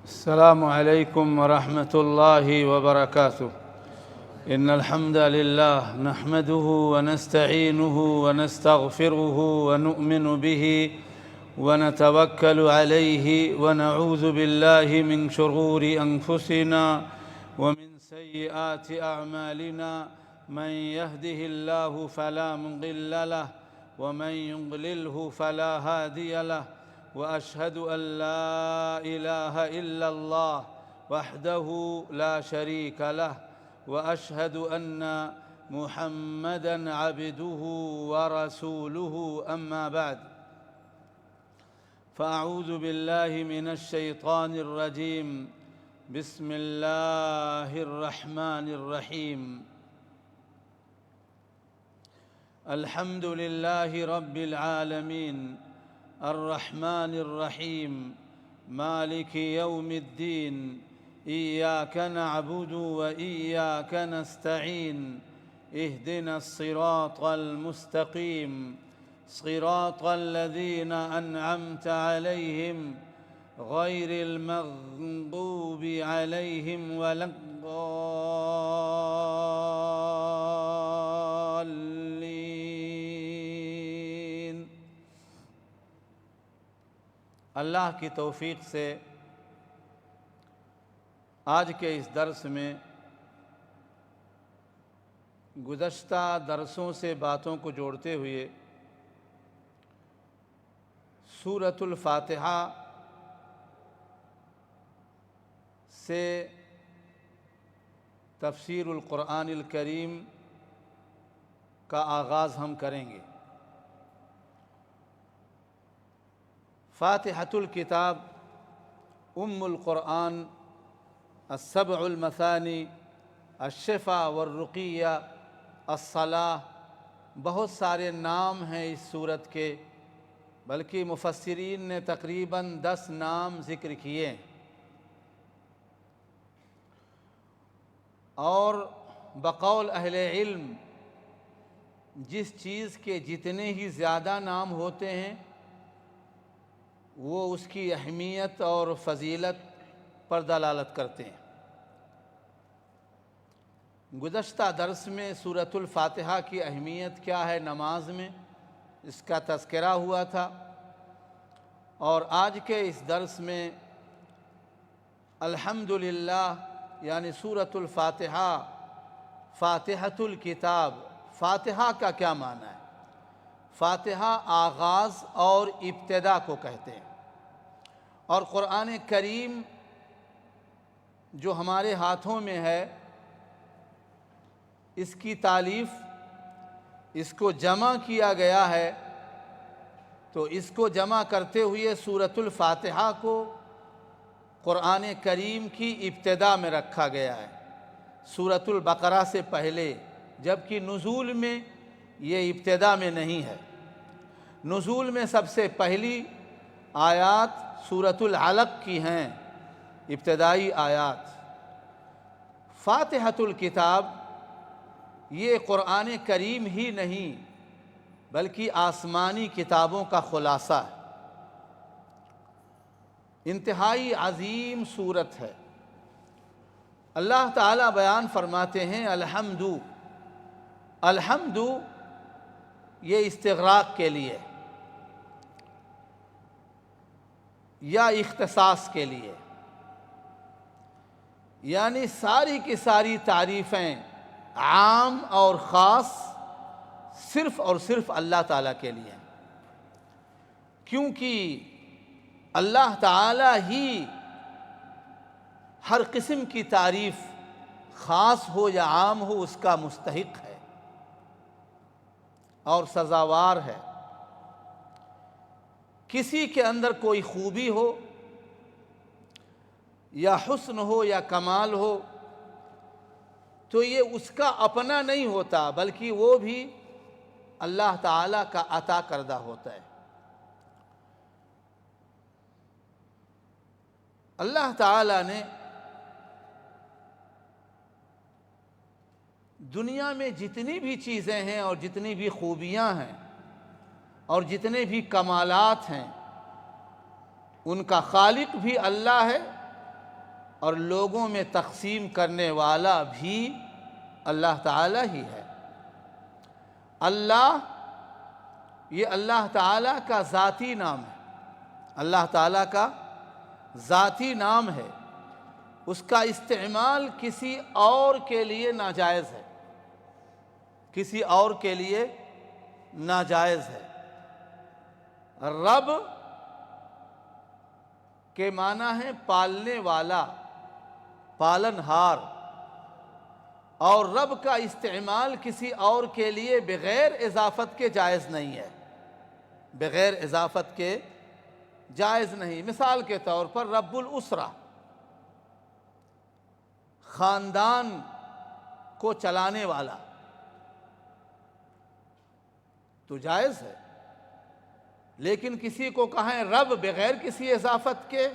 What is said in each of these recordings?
السلام عليكم ورحمة الله وبركاته. إن الحمد لله نحمده ونستعينه ونستغفره ونؤمن به ونتوكل عليه ونعوذ بالله من شرور أنفسنا ومن سيئات أعمالنا. من يهده الله فلا مضل له ومن يضلله فلا هادي له، وأشهد أن لا إله إلا الله وحده لا شريك له، وأشهد أن محمدًا عبده ورسوله. أما بعد، فأعوذ بالله من الشيطان الرجيم. بسم الله الرحمن الرحيم. الحمد لله رب العالمين الرحمن الرحيم مالك يوم الدين. إياك نعبد وإياك نستعين. اهدنا الصراط المستقيم، صراط الذين أنعمت عليهم غير المغضوب عليهم ولا الضالين. اللہ کی توفیق سے آج کے اس درس میں گزشتہ درسوں سے باتوں کو جوڑتے ہوئے سورۃ الفاتحہ سے تفسیر القرآن الکریم کا آغاز ہم کریں گے۔ فاتحۃ الکتاب ام القرآن، السبع المثانی، الشفاء والرقیہ، الصلاح، بہت سارے نام ہیں اس سورت کے، بلکہ مفسرین نے تقریباً 10 نام ذکر کیے ہیں، اور بقول اہل علم جس چیز کے جتنے ہی زیادہ نام ہوتے ہیں وہ اس کی اہمیت اور فضیلت پر دلالت کرتے ہیں۔ گزشتہ درس میں سورۃ الفاتحہ کی اہمیت کیا ہے نماز میں، اس کا تذکرہ ہوا تھا، اور آج کے اس درس میں الحمدللہ یعنی سورۃ الفاتحہ، فاتحۃ الکتاب، فاتحہ کا کیا معنی ہے؟ فاتحہ آغاز اور ابتدا کو کہتے ہیں، اور قرآن کریم جو ہمارے ہاتھوں میں ہے اس کی تالیف، اس کو جمع کیا گیا ہے، تو اس کو جمع کرتے ہوئے سورۃ الفاتحہ کو قرآن کریم کی ابتدا میں رکھا گیا ہے، سورۃ البقرہ سے پہلے، جبکہ نزول میں یہ ابتدا میں نہیں ہے۔ نزول میں سب سے پہلی آیات سورۃ العلق کی ہیں، ابتدائی آیات۔ فاتحۃ الکتاب یہ قرآن کریم ہی نہیں بلکہ آسمانی کتابوں کا خلاصہ ہے، انتہائی عظیم سورت ہے۔ اللہ تعالیٰ بیان فرماتے ہیں الحمد، الحمد یہ استغراق کے لیے یا اختصاص کے لیے، یعنی ساری کی ساری تعریفیں عام اور خاص صرف اور صرف اللہ تعالیٰ کے لیے، کیونکہ اللہ تعالیٰ ہی ہر قسم کی تعریف خاص ہو یا عام ہو اس کا مستحق ہے اور سزاوار ہے۔ کسی کے اندر کوئی خوبی ہو یا حسن ہو یا کمال ہو تو یہ اس کا اپنا نہیں ہوتا بلکہ وہ بھی اللہ تعالیٰ کا عطا کردہ ہوتا ہے۔ اللہ تعالیٰ نے دنیا میں جتنی بھی چیزیں ہیں اور جتنی بھی خوبیاں ہیں اور جتنے بھی کمالات ہیں ان کا خالق بھی اللہ ہے اور لوگوں میں تقسیم کرنے والا بھی اللہ تعالیٰ ہی ہے۔ اللہ، یہ اللہ تعالیٰ کا ذاتی نام ہے، اللہ تعالیٰ کا ذاتی نام ہے، اس کا استعمال کسی اور کے لیے ناجائز ہے، کسی اور کے لیے ناجائز ہے۔ رب کے معنی ہے پالنے والا، پالنہار، اور رب کا استعمال کسی اور کے لیے بغیر اضافت کے جائز نہیں ہے، بغیر اضافت کے جائز نہیں۔ مثال کے طور پر رب الاسرہ، خاندان کو چلانے والا، تو جائز ہے، لیکن کسی کو کہیں رب بغیر کسی اضافت کے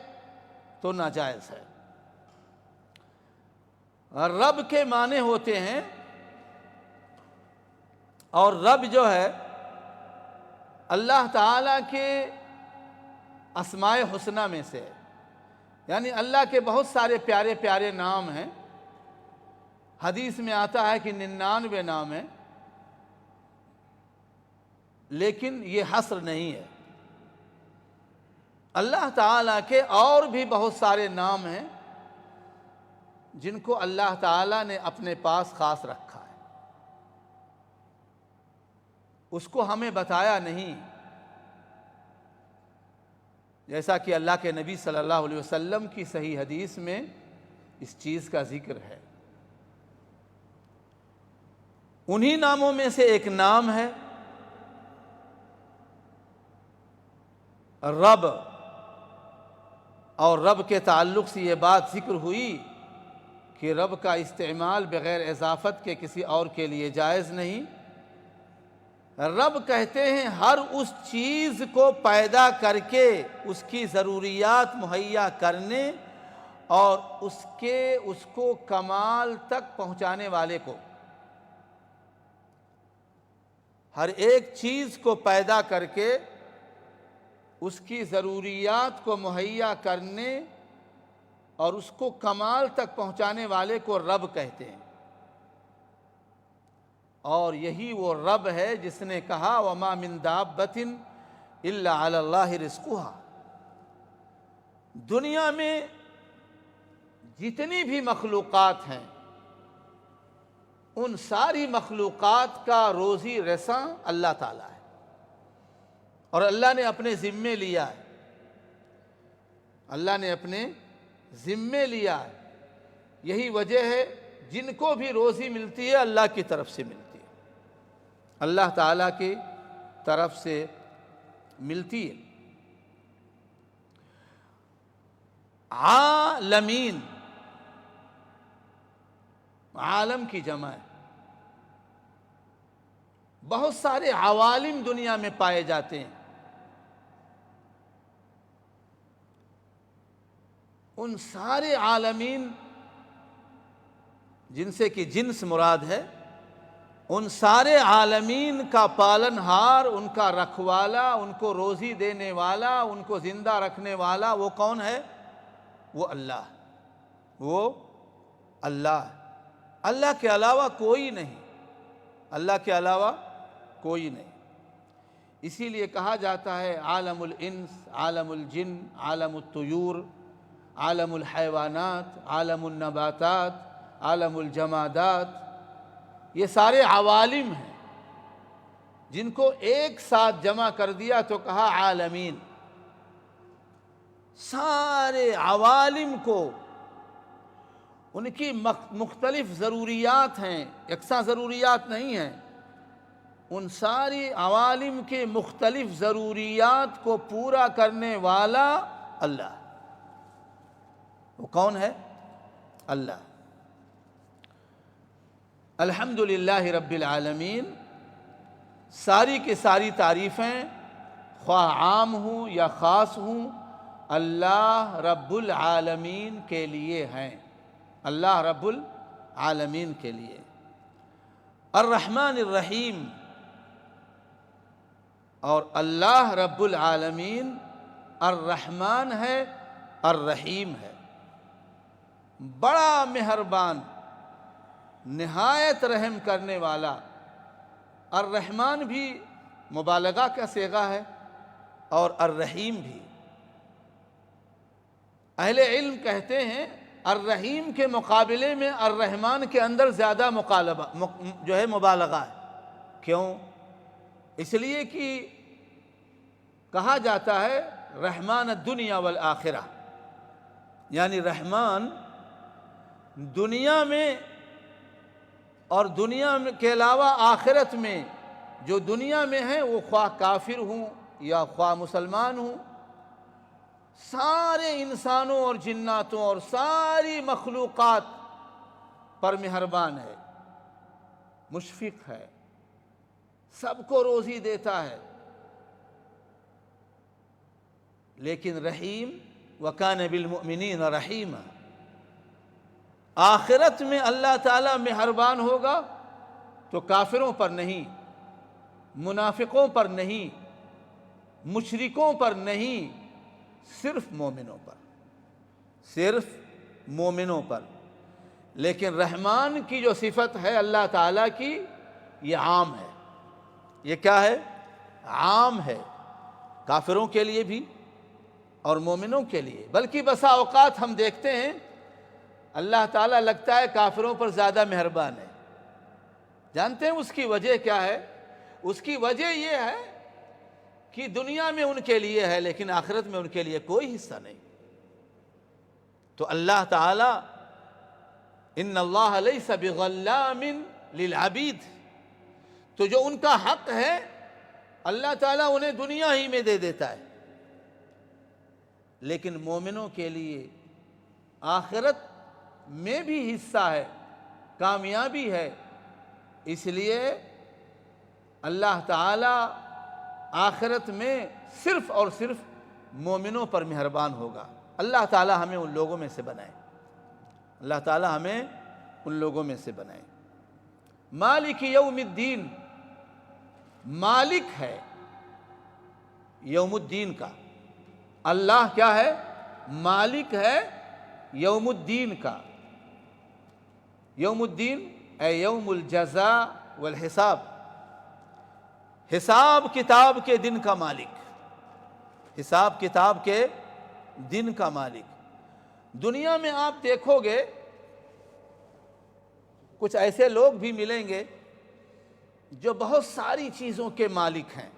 تو ناجائز ہے۔ رب کے معنی ہوتے ہیں، اور رب جو ہے اللہ تعالیٰ کے اسماء حسنہ میں سے ہے، یعنی اللہ کے بہت سارے پیارے پیارے نام ہیں۔ حدیث میں آتا ہے کہ 99 نام ہیں، لیکن یہ حصر نہیں ہے۔ اللہ تعالیٰ کے اور بھی بہت سارے نام ہیں جن کو اللہ تعالیٰ نے اپنے پاس خاص رکھا ہے، اس کو ہمیں بتایا نہیں، جیسا کہ اللہ کے نبی صلی اللہ علیہ وسلم کی صحیح حدیث میں اس چیز کا ذکر ہے۔ انہی ناموں میں سے ایک نام ہے رب، اور رب کے تعلق سے یہ بات ذکر ہوئی کہ رب کا استعمال بغیر اضافت کے کسی اور کے لیے جائز نہیں۔ رب کہتے ہیں ہر اس چیز کو پیدا کر کے اس کی ضروریات مہیا کرنے اور اس کو کمال تک پہنچانے والے کو۔ ہر ایک چیز کو پیدا کر کے اس کی ضروریات کو مہیا کرنے اور اس کو کمال تک پہنچانے والے کو رب کہتے ہیں، اور یہی وہ رب ہے جس نے کہا وَمَا مِن دَابَّةٍ إِلَّا عَلَى اللَّهِ رِزْقُهَا۔ دنیا میں جتنی بھی مخلوقات ہیں ان ساری مخلوقات کا روزی رساں اللہ تعالیٰ ہے، اور اللہ نے اپنے ذمے لیا ہے، اللہ نے اپنے ذمے لیا ہے۔ یہی وجہ ہے جن کو بھی روزی ملتی ہے اللہ کی طرف سے ملتی ہے، اللہ تعالیٰ کی طرف سے ملتی ہے۔ عالمین، عالم کی جمع ہے، بہت سارے عوالم دنیا میں پائے جاتے ہیں، ان سارے عالمین جن سے کہ جنس مراد ہے، ان سارے عالمین کا پالنہار، ان کا رکھوالا، ان کو روزی دینے والا، ان کو زندہ رکھنے والا وہ کون ہے؟ وہ اللہ، وہ اللہ۔ اللہ کے علاوہ کوئی نہیں، اللہ کے علاوہ کوئی نہیں۔ اسی لیے کہا جاتا ہے عالم الانس، عالم الجن، عالم الطیور، عالم الحیوانات، عالم النباتات، عالم الجمادات، یہ سارے عوالم ہیں جن کو ایک ساتھ جمع کر دیا تو کہا عالمین۔ سارے عوالم کو ان کی مختلف ضروریات ہیں، یکساں ضروریات نہیں ہیں، ان ساری عوالم کے مختلف ضروریات کو پورا کرنے والا اللہ۔ وہ کون ہے؟ اللہ۔ الحمدللہ رب العالمین، ساری کی ساری تعریفیں خواہ عام ہوں یا خاص ہوں اللہ رب العالمین کے لیے ہیں، اللہ رب العالمین کے لیے۔ الرحمن الرحیم، اور اللہ رب العالمین الرحمن ہے، الرحیم ہے۔ بڑا مہربان، نہایت رحم کرنے والا۔ الرحمن بھی مبالغہ کا صیغہ ہے اور الرحیم بھی۔ اہل علم کہتے ہیں الرحیم کے مقابلے میں الرحمن کے اندر زیادہ مبالغہ ہے۔ کیوں؟ اس لیے کہ کہا جاتا ہے رحمان الدنیا والآخرہ، یعنی رحمان دنیا میں اور دنیا کے علاوہ آخرت میں، جو دنیا میں ہیں وہ خواہ کافر ہوں یا خواہ مسلمان ہوں، سارے انسانوں اور جناتوں اور ساری مخلوقات پر مہربان ہے، مشفق ہے، سب کو روزی دیتا ہے۔ لیکن رحیم وَكَانَ بِالْمُؤْمِنِينَ رَحِيمًا، آخرت میں اللہ تعالیٰ مہربان ہوگا تو کافروں پر نہیں، منافقوں پر نہیں، مشرکوں پر نہیں، صرف مومنوں پر، صرف مومنوں پر۔ لیکن رحمان کی جو صفت ہے اللہ تعالیٰ کی، یہ عام ہے۔ یہ کیا ہے؟ عام ہے، کافروں کے لیے بھی اور مومنوں کے لیے۔ بلکہ بسا اوقات ہم دیکھتے ہیں اللہ تعالیٰ لگتا ہے کافروں پر زیادہ مہربان ہے۔ جانتے ہیں اس کی وجہ کیا ہے؟ اس کی وجہ یہ ہے کہ دنیا میں ان کے لیے ہے لیکن آخرت میں ان کے لیے کوئی حصہ نہیں۔ تو اللہ تعالیٰ ان اللہ لیس بظلام للعبید، تو جو ان کا حق ہے اللہ تعالیٰ انہیں دنیا ہی میں دے دیتا ہے، لیکن مومنوں کے لیے آخرت میں بھی حصہ ہے، کامیابی ہے۔ اس لیے اللہ تعالیٰ آخرت میں صرف اور صرف مومنوں پر مہربان ہوگا۔ اللہ تعالیٰ ہمیں ان لوگوں میں سے بنائے، اللہ تعالیٰ ہمیں ان لوگوں میں سے بنائے۔ مالک یوم الدین، مالک ہے یوم الدین کا۔ اللہ کیا ہے؟ مالک ہے یوم الدین کا۔ یوم الدین اے یوم الجزاء والحساب، حساب کتاب کے دن کا مالک، حساب کتاب کے دن کا مالک۔ دنیا میں آپ دیکھو گے کچھ ایسے لوگ بھی ملیں گے جو بہت ساری چیزوں کے مالک ہیں۔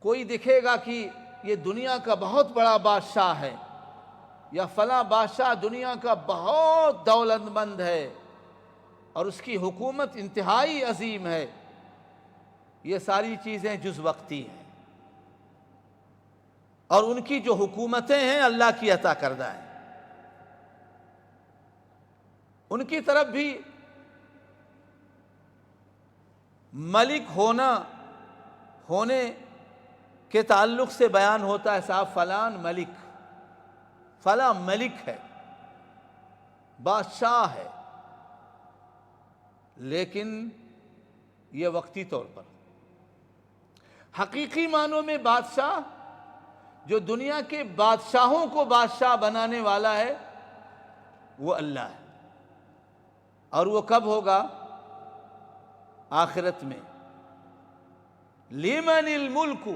کوئی دکھے گا کہ یہ دنیا کا بہت بڑا بادشاہ ہے، یا فلاں بادشاہ دنیا کا بہت دولت مند ہے اور اس کی حکومت انتہائی عظیم ہے۔ یہ ساری چیزیں جز وقتی ہیں، اور ان کی جو حکومتیں ہیں اللہ کی عطا کردہ ہیں۔ ان کی طرف بھی ملک ہونے کے تعلق سے بیان ہوتا ہے، صاحب فلان ملک، فلاں ملک ہے، بادشاہ ہے، لیکن یہ وقتی طور پر۔ حقیقی معنوں میں بادشاہ، جو دنیا کے بادشاہوں کو بادشاہ بنانے والا ہے، وہ اللہ ہے۔ اور وہ کب ہوگا؟ آخرت میں۔ لمن الملک،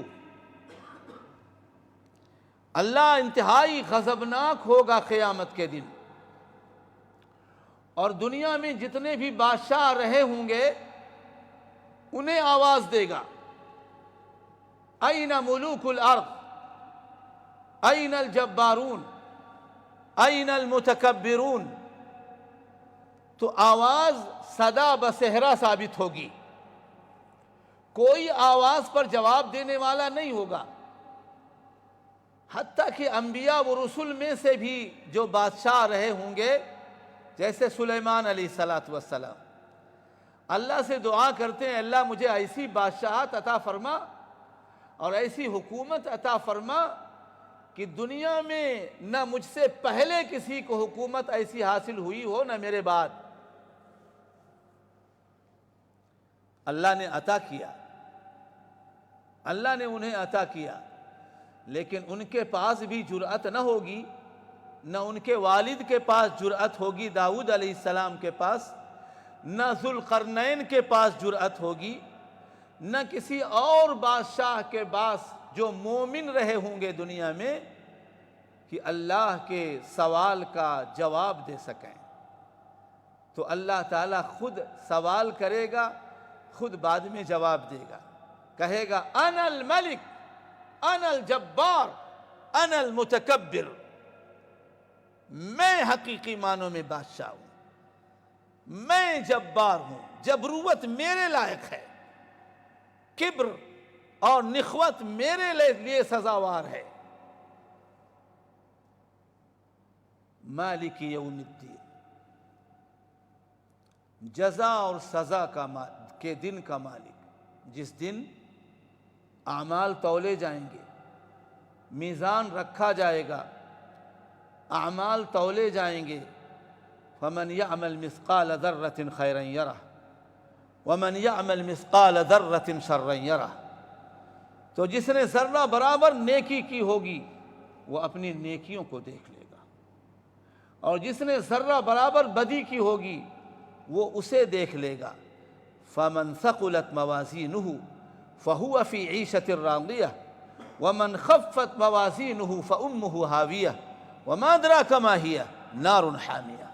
اللہ انتہائی غضبناک ہوگا قیامت کے دن، اور دنیا میں جتنے بھی بادشاہ رہے ہوں گے انہیں آواز دے گا، این ملوک الارض، این الجبارون، این المتکبرون۔ تو آواز صدا بصحرا ثابت ہوگی، کوئی آواز پر جواب دینے والا نہیں ہوگا۔ حتیٰ کہ انبیاء و رسول میں سے بھی جو بادشاہ رہے ہوں گے، جیسے سلیمان علیہ السلام، اللہ سے دعا کرتے ہیں اللہ مجھے ایسی بادشاہت عطا فرما اور ایسی حکومت عطا فرما کہ دنیا میں نہ مجھ سے پہلے کسی کو حکومت ایسی حاصل ہوئی ہو، نہ میرے بعد۔ اللہ نے عطا کیا، اللہ نے انہیں عطا کیا، لیکن ان کے پاس بھی جرأت نہ ہوگی نہ ان کے والد کے پاس جرأت ہوگی داؤد علیہ السلام کے پاس، نہ ذوالقرنین کے پاس جرأت ہوگی، نہ کسی اور بادشاہ کے پاس جو مومن رہے ہوں گے دنیا میں کہ اللہ کے سوال کا جواب دے سکیں۔ تو اللہ تعالیٰ خود سوال کرے گا، خود بعد میں جواب دے گا، کہے گا انا الملک انا الجبار انا المتکبر، میں حقیقی معنوں میں بادشاہ ہوں، میں جبار ہوں، جبروت میرے لائق ہے، کبر اور نخوت میرے لیے سزاوار ہے۔ مالک یوم الدین، جزا اور سزا کے دن کا مالک، جس دن اعمال تولے جائیں گے، میزان رکھا جائے گا، اعمال تولے جائیں گے۔ فمن يعمل مثقال ذرة خيرا يره ومن يعمل مثقال ذرة شرا يره، تو جس نے ذرہ برابر نیکی کی ہوگی وہ اپنی نیکیوں کو دیکھ لے گا، اور جس نے ذرہ برابر بدی کی ہوگی وہ اسے دیکھ لے گا۔ فمن ثقلت موازینہ فہو فی عیشۃ راضیہ ومن خفت موازینہ فامہ ہاویہ وما ادراک ما ہی نار حامیہ،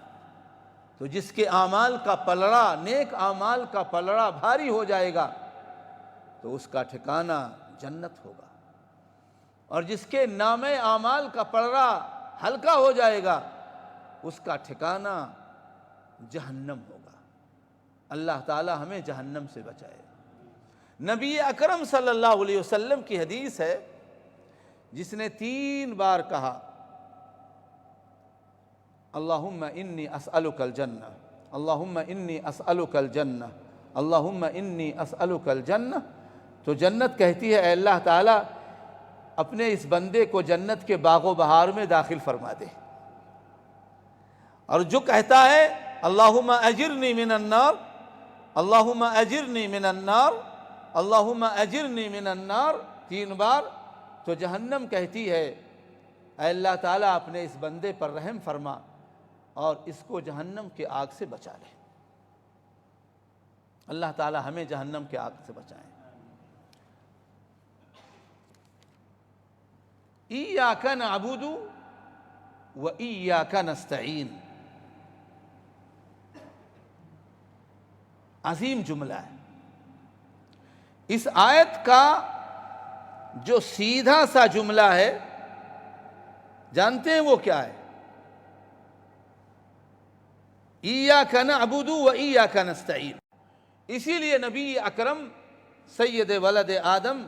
تو جس کے اعمال کا پلڑا، نیک اعمال کا پلڑا بھاری ہو جائے گا تو اس کا ٹھکانہ جنت ہوگا، اور جس کے نامہ اعمال کا پلڑا ہلکا ہو جائے گا اس کا ٹھکانہ جہنم ہوگا۔ اللہ تعالی ہمیں جہنم سے بچائے۔ نبی اکرم صلی اللہ علیہ وسلم کی حدیث ہے جس نے 3 بار کہا اللہم انی اسألک الجنہ، اللہم انی اسألک الجنہ، اللہم انی اسألک الجنہ، تو جنت کہتی ہے اے اللہ تعالی اپنے اس بندے کو جنت کے باغ و بہار میں داخل فرما دے، اور جو کہتا ہے اللہم اجرنی من النار، اللہم اجرنی من النار، اللہم اجرنی من النار 3 بار، تو جہنم کہتی ہے اے اللہ تعالیٰ اپنے اس بندے پر رحم فرما اور اس کو جہنم کے آگ سے بچا لے۔ اللہ تعالیٰ ہمیں جہنم کے آگ سے بچائیں۔ ایاک نعبد و ایاک نستعین، عظیم جملہ ہے۔ اس آیت کا جو سیدھا سا جملہ ہے جانتے ہیں وہ کیا ہے؟ ایاک نعبد و ایاک نستعین۔ اسی لیے نبی اکرم سید ولد آدم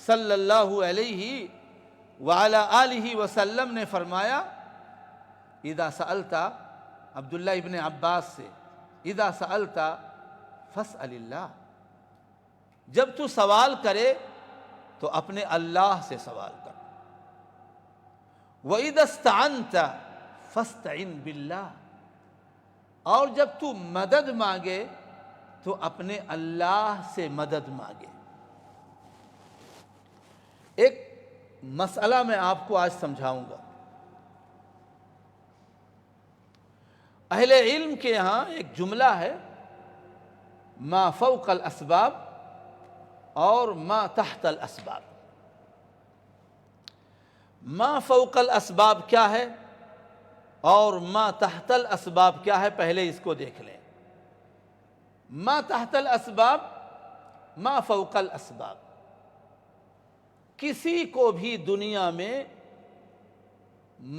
صلی اللہ علیہ وعلی آلہ وسلم نے فرمایا اذا سألت، عبداللہ ابن عباس سے، اذا سألت فاسأل اللہ، جب تو سوال کرے تو اپنے اللہ سے سوال کر، وَإِذَا اسْتَعَنْتَ فَاسْتَعِنْ بِاللَّهِ، اور جب تو مدد مانگے تو اپنے اللہ سے مدد مانگے۔ ایک مسئلہ میں آپ کو آج سمجھاؤں گا۔ اہل علم کے یہاں ایک جملہ ہے ما فوق الاسباب اور ما تحت الاسباب۔ ما فوق الاسباب کیا ہے اور ما تحت الاسباب کیا ہے، پہلے اس کو دیکھ لیں۔ ما تحت الاسباب، ما فوق الاسباب، کسی کو بھی دنیا میں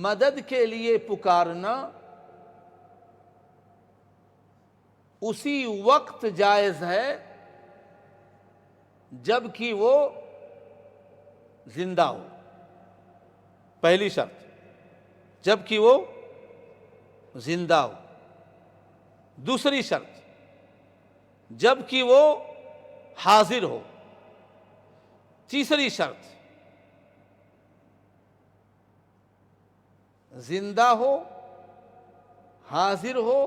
مدد کے لیے پکارنا اسی وقت جائز ہے جب کہ وہ زندہ ہو، پہلی شرط، جب کہ وہ زندہ ہو۔ دوسری شرط، جب کہ وہ حاضر ہو۔ تیسری شرط، زندہ ہو، حاضر ہو،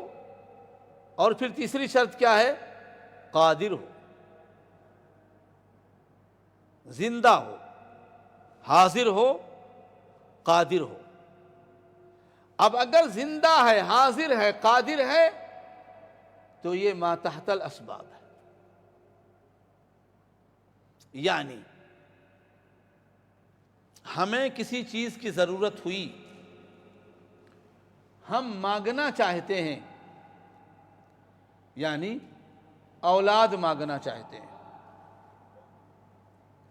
اور پھر تیسری شرط کیا ہے؟ قادر ہو۔ زندہ ہو، حاضر ہو، قادر ہو۔ اب اگر زندہ ہے، حاضر ہے، قادر ہے، تو یہ ما تحت الاسباب ہے. یعنی ہمیں کسی چیز کی ضرورت ہوئی، ہم مانگنا چاہتے ہیں، یعنی اولاد مانگنا چاہتے ہیں،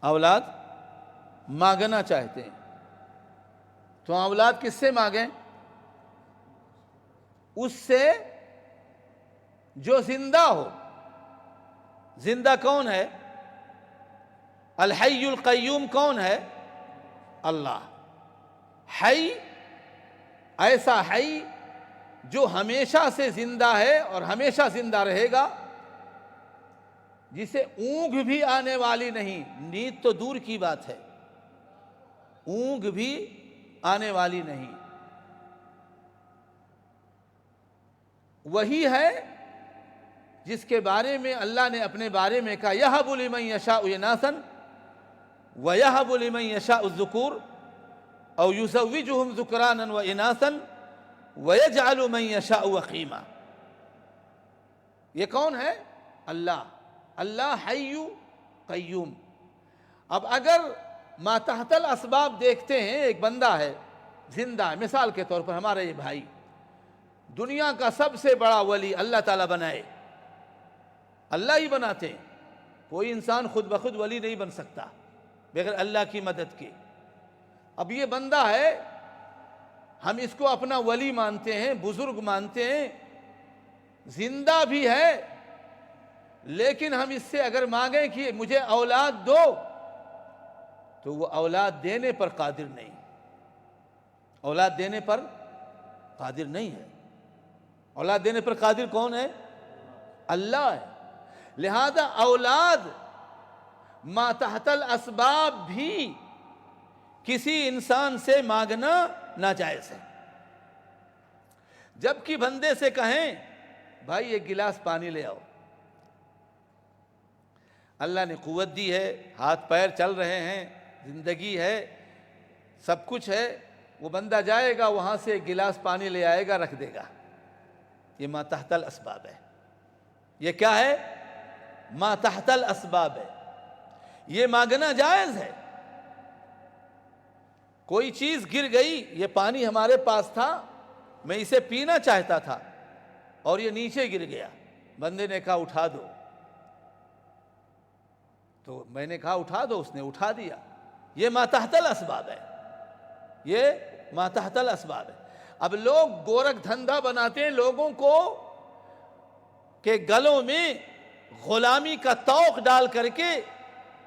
اولاد مانگنا چاہتے ہیں، تو اولاد کس سے مانگیں؟ اس سے جو زندہ ہو. زندہ کون ہے؟ الحی القیوم کون ہے؟ اللہ. حی، ایسا حی جو ہمیشہ سے زندہ ہے اور ہمیشہ زندہ رہے گا، جسے اونگ بھی آنے والی نہیں. نیند تو دور کی بات ہے، اونگ بھی آنے والی نہیں. وہی ہے جس کے بارے میں اللہ نے اپنے بارے میں کہا یَهَبُ لِمَن يَشَاءُ إِنَاثًا وَيَهَبُ لِمَن يَشَاءُ الذُّكُورَ أَوْ يُزَوِّجُهُمْ ذُكْرَانًا وَإِنَاثًا وَيَجْعَلُ مَن يَشَاءُ عَقِيمًا. یہ کون ہے؟ اللہ. اللہ حی قیوم. اب اگر ما تحت الاسباب دیکھتے ہیں، ایک بندہ ہے زندہ ہے، مثال کے طور پر ہمارا یہ بھائی، دنیا کا سب سے بڑا ولی اللہ تعالیٰ بنائے، اللہ ہی بناتے ہیں. کوئی انسان خود بخود ولی نہیں بن سکتا بغیر اللہ کی مدد کے. اب یہ بندہ ہے، ہم اس کو اپنا ولی مانتے ہیں، بزرگ مانتے ہیں، زندہ بھی ہے، لیکن ہم اس سے اگر مانگیں کہ مجھے اولاد دو، تو وہ اولاد دینے پر قادر نہیں، اولاد دینے پر قادر نہیں ہے. اولاد دینے پر قادر کون ہے؟ اللہ ہے. لہذا اولاد ما تحت الاسباب بھی کسی انسان سے مانگنا ناجائز ہے. جبکہ بندے سے کہیں بھائی ایک گلاس پانی لے آؤ، اللہ نے قوت دی ہے، ہاتھ پیر چل رہے ہیں، زندگی ہے، سب کچھ ہے، وہ بندہ جائے گا وہاں سے ایک گلاس پانی لے آئے گا، رکھ دے گا. یہ ما تحت الاسباب ہے. یہ کیا ہے؟ ما تحت الاسباب ہے. یہ مانگنا جائز ہے. کوئی چیز گر گئی، یہ پانی ہمارے پاس تھا، میں اسے پینا چاہتا تھا اور یہ نیچے گر گیا، بندے نے کہا اٹھا دو، تو میں نے کہا اٹھا دو، اس نے اٹھا دیا. یہ ما تحت الاسباب ہے، یہ ما تحت الاسباب ہے. اب لوگ گورکھ دھندا بناتے ہیں لوگوں کو کہ گلوں میں غلامی کا طوق ڈال کر کے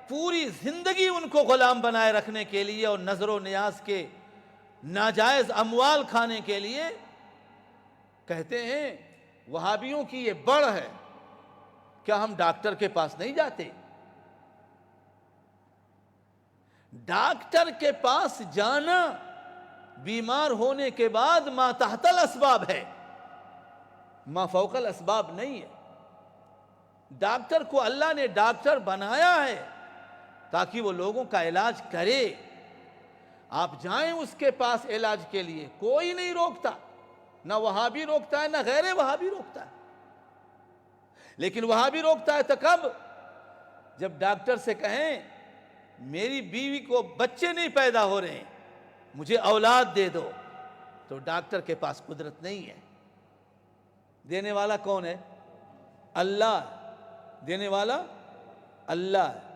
پوری زندگی ان کو غلام بنائے رکھنے کے لیے اور نظر و نیاز کے ناجائز اموال کھانے کے لیے. کہتے ہیں وہابیوں کی یہ بڑ ہے، کیا ہم ڈاکٹر کے پاس نہیں جاتے؟ ڈاکٹر کے پاس جانا بیمار ہونے کے بعد ما تحت الاسباب ہے، ما فوق الاسباب نہیں ہے. ڈاکٹر کو اللہ نے ڈاکٹر بنایا ہے تاکہ وہ لوگوں کا علاج کرے. آپ جائیں اس کے پاس علاج کے لیے، کوئی نہیں روکتا، نہ وہابی روکتا ہے نہ غیر وہابی روکتا ہے. لیکن وہابی روکتا ہے تو کب؟ جب ڈاکٹر سے کہیں میری بیوی کو بچے نہیں پیدا ہو رہے ہیں، مجھے اولاد دے دو، تو ڈاکٹر کے پاس قدرت نہیں ہے. دینے والا کون ہے؟ اللہ. دینے والا اللہ ہے.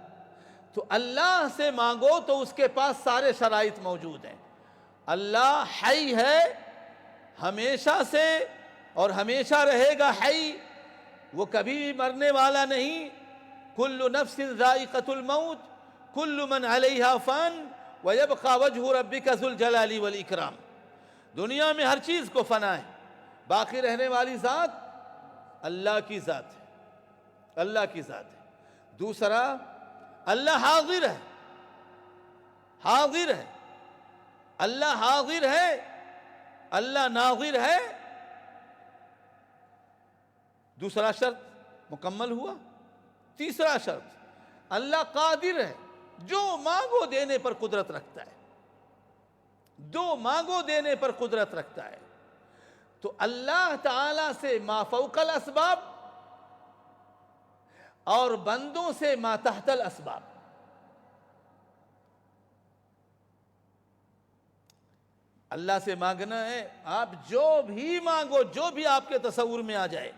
تو اللہ سے مانگو تو اس کے پاس سارے شرائط موجود ہیں. اللہ حی ہے ہمیشہ سے اور ہمیشہ رہے گا حی، وہ کبھی بھی مرنے والا نہیں. کل نفس ذائقۃ الموت کل من علیہا فان وَيَبْقَى وَجْهُ رَبِّكَ ذُو الْجَلَالِ وَالْإِكْرَامِ. دنیا میں ہر چیز کو فنا ہے، باقی رہنے والی ذات اللہ کی ذات ہے، اللہ کی ذات ہے. دوسرا، اللہ حاضر ہے، حاضر ہے. اللہ حاضر ہے، اللہ ناظر ہے. دوسرا شرط مکمل ہوا. تیسرا شرط، اللہ قادر ہے، جو مانگو دینے پر قدرت رکھتا ہے، جو مانگو دینے پر قدرت رکھتا ہے. تو اللہ تعالی سے ما فوق الاسباب اور بندوں سے ما تحت الاسباب. اللہ سے مانگنا ہے آپ جو بھی مانگو، جو بھی آپ کے تصور میں آ جائے.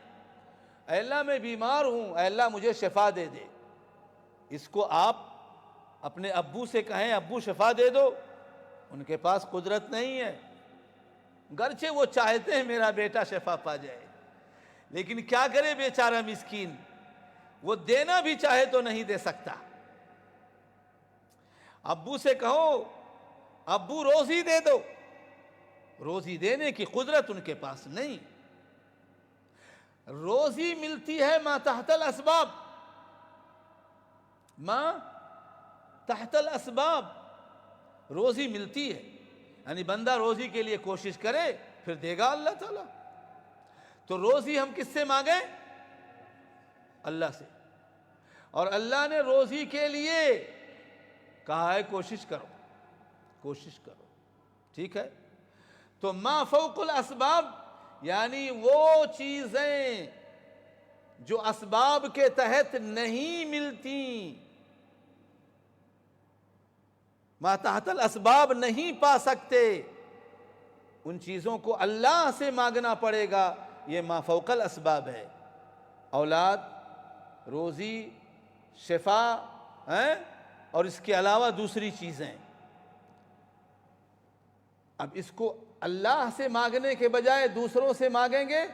اے اللہ میں بیمار ہوں، اے اللہ مجھے شفا دے دے. اس کو آپ اپنے ابو سے کہیں ابو شفا دے دو، ان کے پاس قدرت نہیں ہے، گرچہ وہ چاہتے ہیں میرا بیٹا شفا پا جائے، لیکن کیا کرے بیچارہ مسکین، وہ دینا بھی چاہے تو نہیں دے سکتا. ابو سے کہو ابو روزی دے دو، روزی دینے کی قدرت ان کے پاس نہیں. روزی ملتی ہے ما تحت الاسباب، ما تحت الاسباب، روزی ملتی ہے. یعنی بندہ روزی کے لیے کوشش کرے پھر دے گا اللہ تعالیٰ. تو روزی ہم کس سے مانگیں؟ اللہ سے. اور اللہ نے روزی کے لیے کہا ہے کوشش کرو، کوشش کرو. ٹھیک ہے؟ تو ما فوق الاسباب یعنی وہ چیزیں جو اسباب کے تحت نہیں ملتی، ما تحت الاسباب نہیں پا سکتے، ان چیزوں کو اللہ سے مانگنا پڑے گا. یہ ما فوق الاسباب ہے. اولاد، روزی، شفا اور اس کے علاوہ دوسری چیزیں. اب اس کو اللہ سے مانگنے کے بجائے دوسروں سے مانگیں گے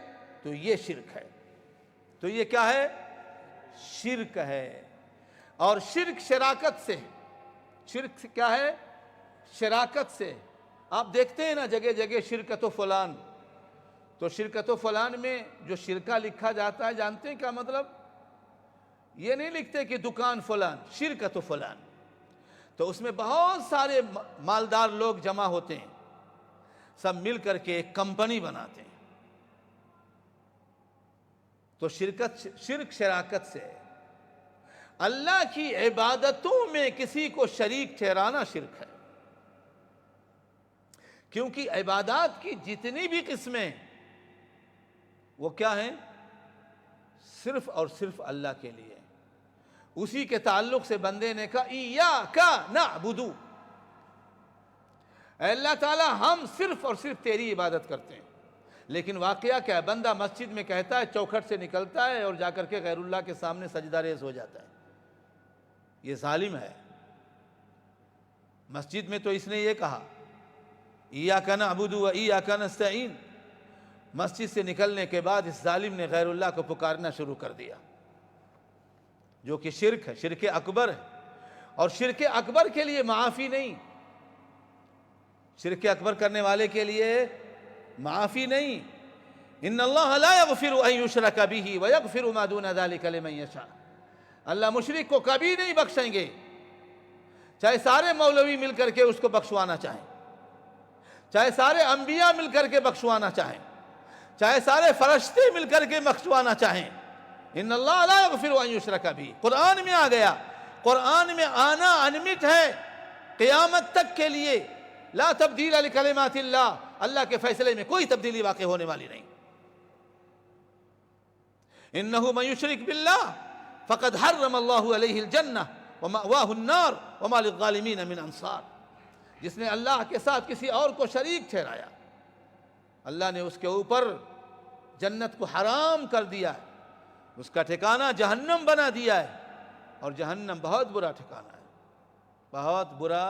تو یہ شرک ہے. تو یہ کیا ہے؟ شرک ہے. اور شرک شراکت سے ہے. شرک کیا ہے؟ شراکت سے. آپ دیکھتے ہیں نا جگہ جگہ شرکت و فلان. تو شرکت و فلان میں جو شرکہ لکھا جاتا ہے جانتے ہیں کیا مطلب؟ یہ نہیں لکھتے کہ دکان فلان، شرکت و فلان. تو اس میں بہت سارے مالدار لوگ جمع ہوتے ہیں، سب مل کر کے ایک کمپنی بناتے ہیں. تو شرک شراکت سے ہے. اللہ کی عبادتوں میں کسی کو شریک ٹھہرانا شرک ہے. کیونکہ عبادات کی جتنی بھی قسمیں وہ کیا ہیں؟ صرف اور صرف اللہ کے لیے. اسی کے تعلق سے بندے نے کہا ایاک نعبد، اے اللہ تعالیٰ ہم صرف اور صرف تیری عبادت کرتے ہیں. لیکن واقعہ کیا ہے؟ بندہ مسجد میں کہتا ہے، چوکھٹ سے نکلتا ہے اور جا کر کے غیر اللہ کے سامنے سجدہ ریز ہو جاتا ہے. یہ ظالم ہے. مسجد میں تو اس نے یہ کہا ایاک نعبد و ایاک نستعین. مسجد سے نکلنے کے بعد اس ظالم نے غیر اللہ کو پکارنا شروع کر دیا، جو کہ شرک ہے، شرک اکبر ہے. اور شرک اکبر کے لیے معافی نہیں، شرک اکبر کرنے والے کے لیے معافی نہیں. ان اللہ لا یغفر ان یشرک بہ ویغفر ما دون ذلک لمن یشاء. اللہ مشرک کو کبھی نہیں بخشیں گے، چاہے سارے مولوی مل کر کے اس کو بخشوانا چاہیں، چاہے سارے انبیاء مل کر کے بخشوانا چاہیں، چاہے سارے فرشتے مل کر کے بخشوانا چاہیں. ان اللہ لا یغفر ان یشرک بہ. قرآن میں آ گیا. قرآن میں آنا انمٹ ہے قیامت تک کے لیے. لا تبدیل لکلمات اللہ. اللہ کے فیصلے میں کوئی تبدیلی واقع ہونے والی نہیں. انہ من یشرک باللہ فقد حرم اللہ علیہ الجنہ ومأواہ النار وما للظالمین من انصار. جس نے اللہ کے ساتھ کسی اور کو شریک ٹھہرایا، اللہ نے اس کے اوپر جنت کو حرام کر دیا ہے، اس کا ٹھکانہ جہنم بنا دیا ہے. اور جہنم بہت برا ٹھکانہ ہے، بہت برا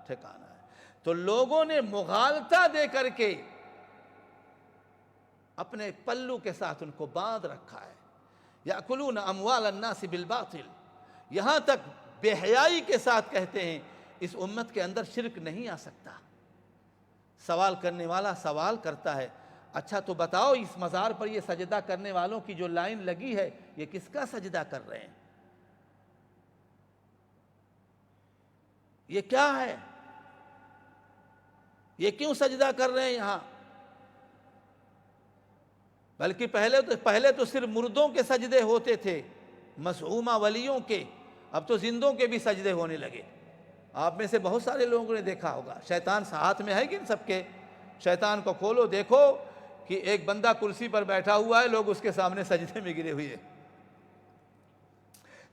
ٹھکانہ ہے. تو لوگوں نے مغالطہ دے کر کے اپنے پلو کے ساتھ ان کو باندھ رکھا ہے. یأکلون اموال الناس بالباطل. یہاں تک بے حیائی کے ساتھ کہتے ہیں اس امت کے اندر شرک نہیں آ سکتا. سوال کرنے والا سوال کرتا ہے، اچھا تو بتاؤ اس مزار پر یہ سجدہ کرنے والوں کی جو لائن لگی ہے یہ کس کا سجدہ کر رہے ہیں؟ یہ کیا ہے؟ یہ کیوں سجدہ کر رہے ہیں یہاں؟ بلکہ پہلے تو صرف مردوں کے سجدے ہوتے تھے، مزعومہ ولیوں کے. اب تو زندوں کے بھی سجدے ہونے لگے. آپ میں سے بہت سارے لوگوں نے دیکھا ہوگا، شیطان ہاتھ میں ہے کہ ان سب کے. شیطان کو کھولو دیکھو کہ ایک بندہ کرسی پر بیٹھا ہوا ہے، لوگ اس کے سامنے سجدے میں گرے ہوئے ہیں۔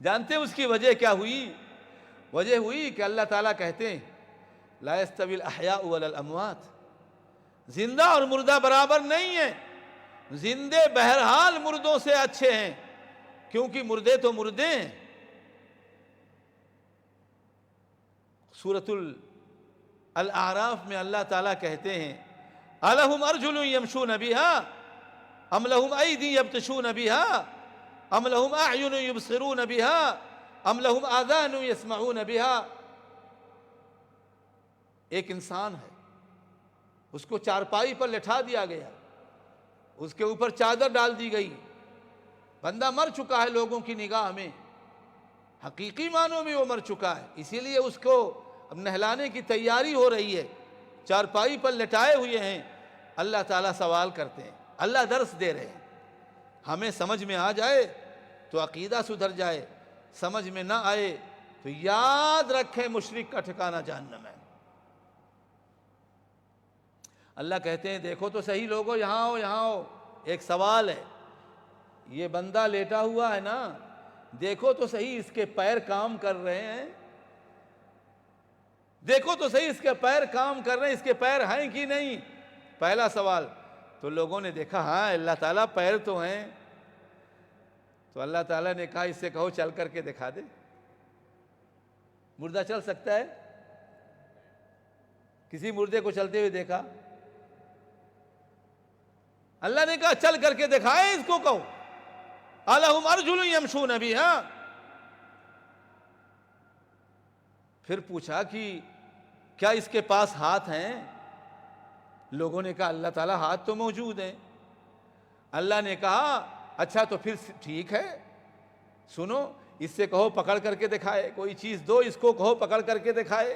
جانتے ہیں اس کی وجہ کیا ہوئی؟ وجہ ہوئی کہ اللہ تعالیٰ کہتے ہیں لا یستوی الاحیاء ولا الاموات، زندہ اور مردہ برابر نہیں ہیں۔ زندے بہرحال مردوں سے اچھے ہیں، کیونکہ مردے تو مردے ہیں۔ سورۃ الاعراف میں اللہ تعالیٰ کہتے ہیں الہم ارجل یمشون بہا ام لہم ایدی یبطشون بہا ام لہم اعین یبصرون بہا ام لہم آذان یسمعون بہا۔ ایک انسان ہے، اس کو چارپائی پر لٹھا دیا گیا، اس کے اوپر چادر ڈال دی گئی، بندہ مر چکا ہے لوگوں کی نگاہ میں، حقیقی معنوں میں وہ مر چکا ہے، اسی لیے اس کو اب نہلانے کی تیاری ہو رہی ہے، چارپائی پر لٹائے ہوئے ہیں۔ اللہ تعالیٰ سوال کرتے ہیں، اللہ درس دے رہے ہیں، ہمیں سمجھ میں آ جائے تو عقیدہ سدھر جائے، سمجھ میں نہ آئے تو یاد رکھیں مشرک کا ٹھکانہ جہنم ہے۔ اللہ کہتے ہیں دیکھو تو صحیح لوگو، یہاں ہو یہاں ہو، ایک سوال ہے، یہ بندہ لیٹا ہوا ہے نا، دیکھو تو صحیح اس کے پیر کام کر رہے ہیں، دیکھو تو صحیح اس کے پیر کام کر رہے ہیں، اس کے پیر ہیں کہ نہیں؟ پہلا سوال۔ تو لوگوں نے دیکھا ہاں اللہ تعالیٰ پیر تو ہیں، تو اللہ تعالیٰ نے کہا اس سے کہو چل کر کے دکھا دے۔ مردہ چل سکتا ہے؟ کسی مردے کو چلتے ہوئے دیکھا؟ اللہ نے کہا چل کر کے دکھائے اس کو، کہو الہم ارجل یمشون بہا۔ پھر پوچھا کہ کیا اس کے پاس ہاتھ ہیں؟ لوگوں نے کہا اللہ تعالیٰ ہاتھ تو موجود ہیں۔ اللہ نے کہا اچھا تو پھر ٹھیک ہے، سنو اس سے کہو پکڑ کر کے دکھائے، کوئی چیز دو اس کو، کہو پکڑ کر کے دکھائے،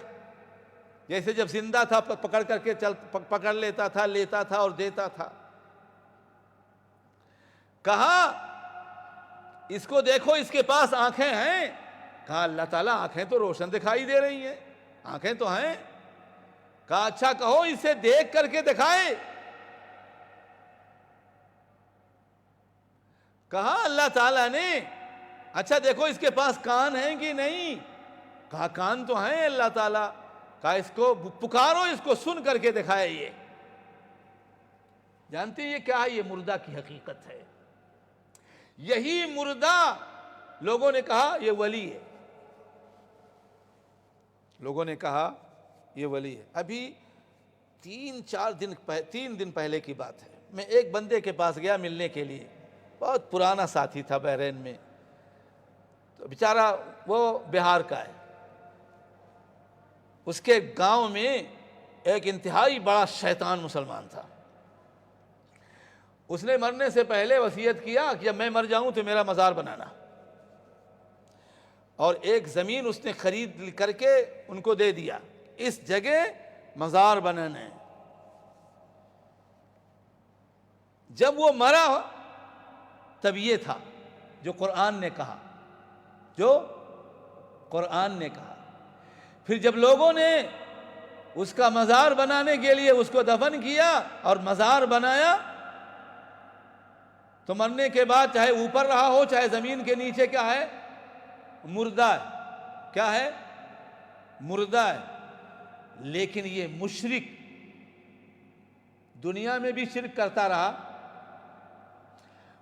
جیسے جب زندہ تھا پکڑ کر کے پکڑ لیتا تھا، لیتا تھا اور دیتا تھا۔ کہا اس کو دیکھو اس کے پاس آنکھیں ہیں؟ کہا اللہ تعالیٰ آنکھیں تو روشن دکھائی دے رہی ہیں، آنکھیں تو ہیں۔ کہا اچھا کہو اسے دیکھ کر کے دکھائے۔ کہا اللہ تعالیٰ نے اچھا دیکھو اس کے پاس کان ہیں کہ نہیں؟ کہا کان تو ہیں اللہ تعالیٰ۔ کہا اس کو پکارو، اس کو سن کر کے دکھائے۔ یہ جانتے ہیں یہ کیا ہے؟ یہ مردہ کی حقیقت ہے۔ یہی مردہ لوگوں نے کہا یہ ولی ہے، لوگوں نے کہا یہ ولی ہے۔ ابھی 3 دن پہلے کی بات ہے، میں ایک بندے کے پاس گیا ملنے کے لیے، بہت پرانا ساتھی تھا بحرین میں، تو بیچارہ وہ بہار کا ہے۔ اس کے گاؤں میں ایک انتہائی بڑا شیطان مسلمان تھا۔ اس نے مرنے سے پہلے وصیت کیا کہ جب میں مر جاؤں تو میرا مزار بنانا، اور ایک زمین اس نے خرید کر کے ان کو دے دیا، اس جگہ مزار بنانا ہے۔ جب وہ مرا تب یہ تھا جو قرآن نے کہا، جو قرآن نے کہا۔ پھر جب لوگوں نے اس کا مزار بنانے کے لیے اس کو دفن کیا اور مزار بنایا، تو مرنے کے بعد چاہے اوپر رہا ہو چاہے زمین کے نیچے کیا ہے؟ مردہ ہے۔ کیا ہے؟ مردہ ہے۔ لیکن یہ مشرک دنیا میں بھی شرک کرتا رہا،